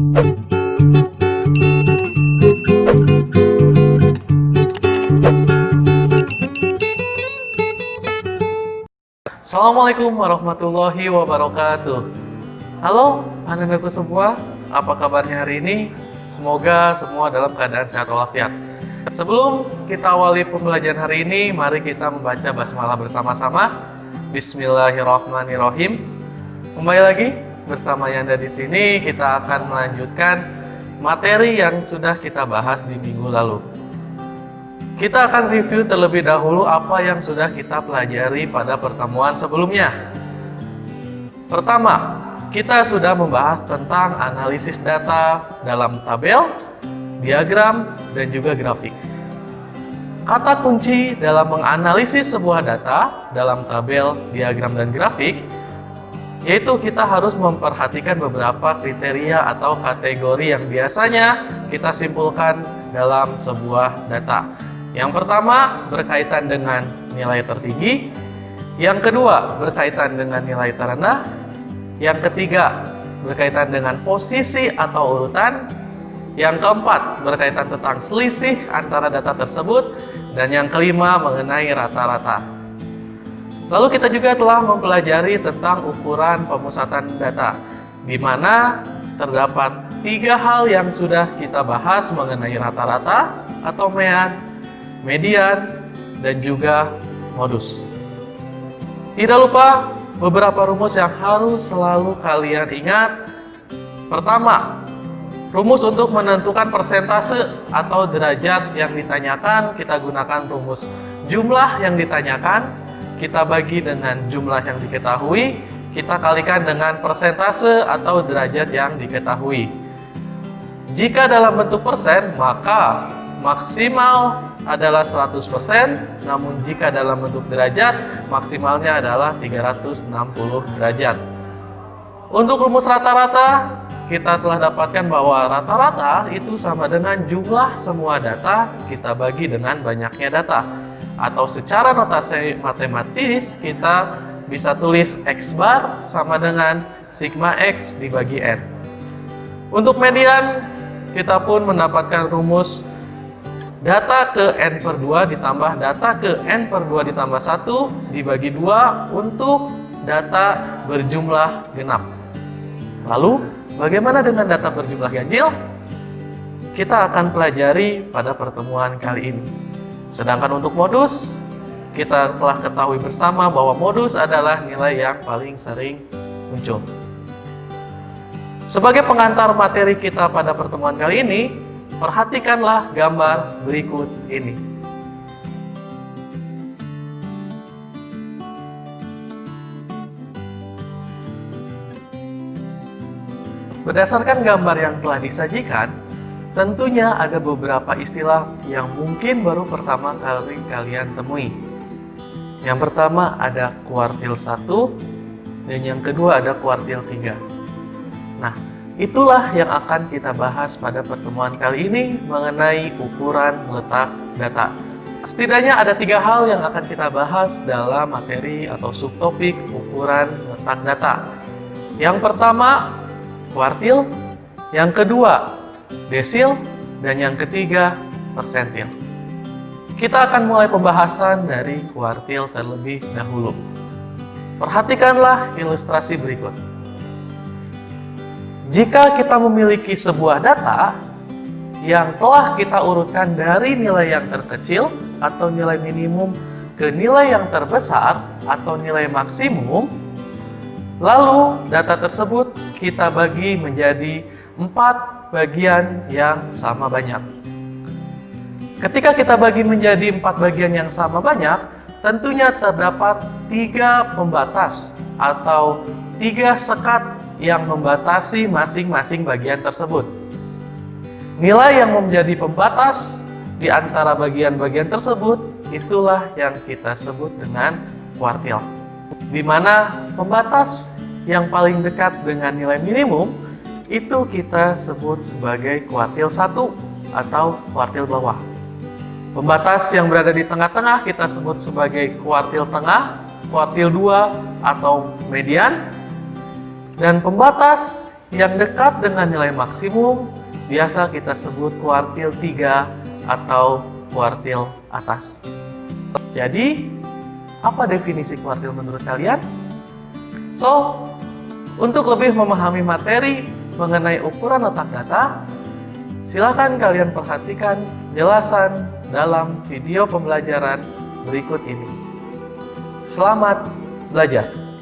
Assalamualaikum warahmatullahi wabarakatuh. Halo anak-anakku semua, apa kabarnya hari ini? Semoga semua dalam keadaan sehat walafiat. Sebelum kita awali pembelajaran hari ini, mari kita membaca basmalah bersama-sama. Bismillahirrahmanirrahim. Kembali lagi bersama Yanda di sini, kita akan melanjutkan materi yang sudah kita bahas di minggu lalu. Kita akan review terlebih dahulu apa yang sudah kita pelajari pada pertemuan sebelumnya. Pertama, kita sudah membahas tentang analisis data dalam tabel, diagram, dan juga grafik. Kata kunci dalam menganalisis sebuah data dalam tabel, diagram, dan grafik yaitu kita harus memperhatikan beberapa kriteria atau kategori yang biasanya kita simpulkan dalam sebuah data. Yang pertama berkaitan dengan nilai tertinggi, yang kedua berkaitan dengan nilai terendah, yang ketiga berkaitan dengan posisi atau urutan, yang keempat berkaitan tentang selisih antara data tersebut, dan yang kelima mengenai rata-rata. Lalu kita juga telah mempelajari tentang ukuran pemusatan data, di mana terdapat 3 hal yang sudah kita bahas mengenai rata-rata atau median, dan juga modus. Tidak lupa beberapa rumus yang harus selalu kalian ingat. Pertama, rumus untuk menentukan persentase atau derajat yang ditanyakan, kita gunakan rumus jumlah yang ditanyakan, kita bagi dengan jumlah yang diketahui, kita kalikan dengan persentase atau derajat yang diketahui. Jika dalam bentuk persen, maka maksimal adalah 100%, namun jika dalam bentuk derajat, maksimalnya adalah 360 derajat. Untuk rumus rata-rata, kita telah dapatkan bahwa rata-rata itu sama dengan jumlah semua data kita bagi dengan banyaknya data. Atau secara notasi matematis, kita bisa tulis X bar sama dengan sigma X dibagi N. Untuk median, kita pun mendapatkan rumus data ke N per 2 ditambah data ke N per 2 ditambah 1 dibagi 2 untuk data berjumlah genap. Lalu, bagaimana dengan data berjumlah ganjil? Kita akan pelajari pada pertemuan kali ini. Sedangkan untuk modus, kita telah ketahui bersama bahwa modus adalah nilai yang paling sering muncul. Sebagai pengantar materi kita pada pertemuan kali ini, perhatikanlah gambar berikut ini. Berdasarkan gambar yang telah disajikan, tentunya ada beberapa istilah yang mungkin baru pertama kali kalian temui. Yang pertama ada kuartil 1, dan yang kedua ada kuartil 3. Nah, itulah yang akan kita bahas pada pertemuan kali ini mengenai ukuran letak data. Setidaknya ada 3 hal yang akan kita bahas dalam materi atau subtopik ukuran letak data. Yang pertama, kuartil. Yang kedua, desil, dan yang ketiga, persentil. Kita akan mulai pembahasan dari kuartil terlebih dahulu. Perhatikanlah ilustrasi berikut. Jika kita memiliki sebuah data yang telah kita urutkan dari nilai yang terkecil atau nilai minimum ke nilai yang terbesar atau nilai maksimum, lalu data tersebut kita bagi menjadi 4 bagian yang sama banyak. Ketika kita bagi menjadi 4 bagian yang sama banyak, tentunya terdapat 3 pembatas atau 3 sekat yang membatasi masing-masing bagian tersebut. Nilai yang menjadi pembatas di antara bagian-bagian tersebut itulah yang kita sebut dengan kuartil. Di mana pembatas yang paling dekat dengan nilai minimum itu kita sebut sebagai kuartil 1 atau kuartil bawah. Pembatas yang berada di tengah-tengah kita sebut sebagai kuartil tengah, kuartil 2 atau median. Dan pembatas Yang dekat dengan nilai maksimum biasa kita sebut kuartil 3 atau kuartil atas. Jadi, apa definisi kuartil menurut kalian? So, untuk lebih memahami materi mengenai ukuran letak data, silakan kalian perhatikan jelasan dalam video pembelajaran berikut ini. Selamat belajar!